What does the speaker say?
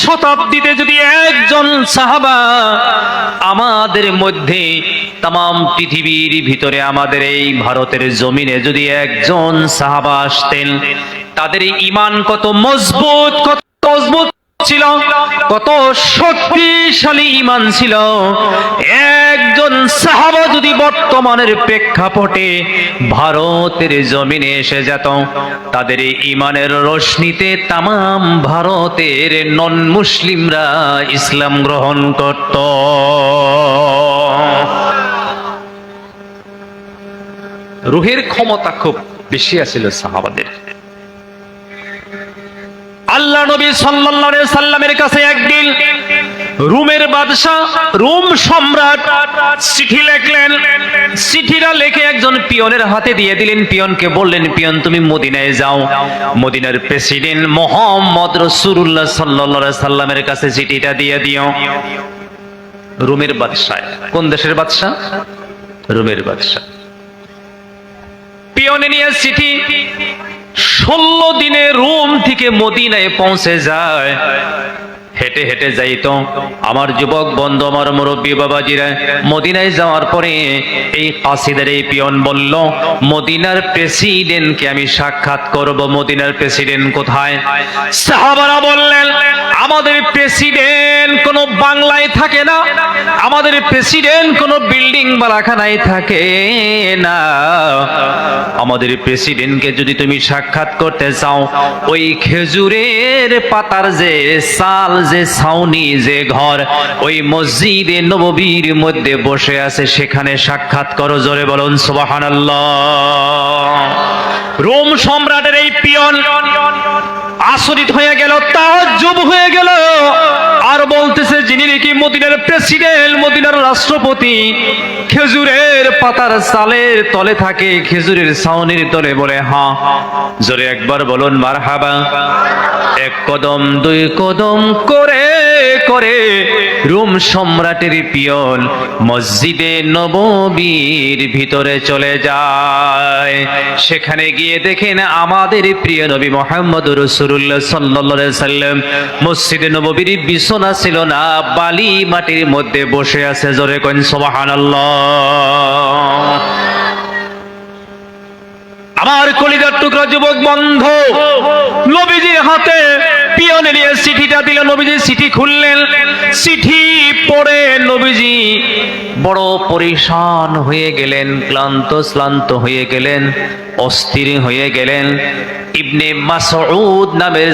শতাব্দীতে যদি একজন সাহাবা আমাদের মধ্যে তাম পৃথিবীর ভিতরে আমাদের এই ভারতের জমিনে যদি একজন সাহাবা আসতেন, তাদের ঈমান কত মজবুত ছিল, কত শক্তিশালী ঈমান ছিল। একজন সাহাবা যদি বর্তমানের প্রেক্ষাপটে ভারতের জমিনে এসে যেত, তাদের ঈমানের রোশনীতে তামাম ভারতের নন মুসলিমরা ইসলাম গ্রহণ করত। রুহের ক্ষমতা খুব বেশি আছিল সাহাবাদের। আল্লাহ নবী সাল্লাল্লাহু আলাইহি সাল্লামের কাছে একদিন রোমের বাদশা, রোম সম্রাট চিঠি লিখলেন। চিঠিটা লিখে একজন পিয়নের হাতে দিয়ে দিলেন। পিয়নকে বললেন, পিয়ন তুমি মদিনায় যাও, মদিনার প্রেসিডেন্ট মুহাম্মদ রাসূলুল্লাহ সাল্লাল্লাহু আলাইহি সাল্লামের কাছে চিঠিটা দিয়ে দিও। রোমের বাদশা। কোন দেশের বাদশা? রোমের বাদশা। পিয়নে নিয়ে চিঠি 16 দিনে রোম থেকে মদিনায় পৌঁছে যায়। হেঁটে হেঁটে যাইতো। আমার যুবক বন্ধু, আমার মুরব্বী বাবাজিরা, মদিনায় যাওয়ার পরে এই কাসিদের এই পিয়ন বলল, মদিনার প্রেসিডেন্টকে আমি সাক্ষাৎ করব। মদিনার প্রেসিডেন্ট কোথায়? সাহাবারা বললেন, আমাদের প্রেসিডেন্ট কোনো বাংলায় থাকে না, আমাদের প্রেসিডেন্ট কোনো বিল্ডিং বালাখানায় থাকে না। আমাদের প্রেসিডেন্টকে যদি তুমি সাক্ষাৎ করতে চাও, ওই খেজুরের পাতার যে সাল, যে ছাউনি, যে ঘর, ওই মসজিদে নববীর মধ্যে বসে আছে, সেখানে সাক্ষাৎ করো। জোরে বলুন সুবহানাল্লাহ। রোম সম্রাটের এই পিয়ন আচরিত হয়ে গেল, তাজ্জুব হয়ে গেল, আর বলতেছে, যিনি নাকি মদিনার প্রেসিডেন্ট, মদিনার রাষ্ট্রপতি, খেজুরের পাতার চালের তলে থাকে, খেজুরের ছাউনির তলে? বলে হ্যাঁ। জোরে একবার বলুন মারহাবা। এক কদম দুই কদম করে করে রোম সম্রাটের পিয়ন মসজিদে নববীর ভিতরে চলে যায়। সেখানে গিয়ে দেখেন আমাদের প্রিয় নবী মুহাম্মদ রাসূলুল্লাহ সাল্লাল্লাহু আলাইহি সাল্লাম মসজিদে নববীর বিছানা ছিল না, বালি মাটির মধ্যে বসে আছে। জোরে কোন সুবহানাল্লাহ। আমার কলিজার টুকরা যুবক বন্ধু, নবীজির হাতে পিয়নে নিয়ে চিঠিটা দিল। নবীজি চিঠি খুললেন। চিঠি পড়ে নবীজি বড় পরেশান হয়ে গেলেন, ক্লান্ত হয়ে গেলেন, অস্থির হয়ে গেলেন। ইবনে মাসউদ নামের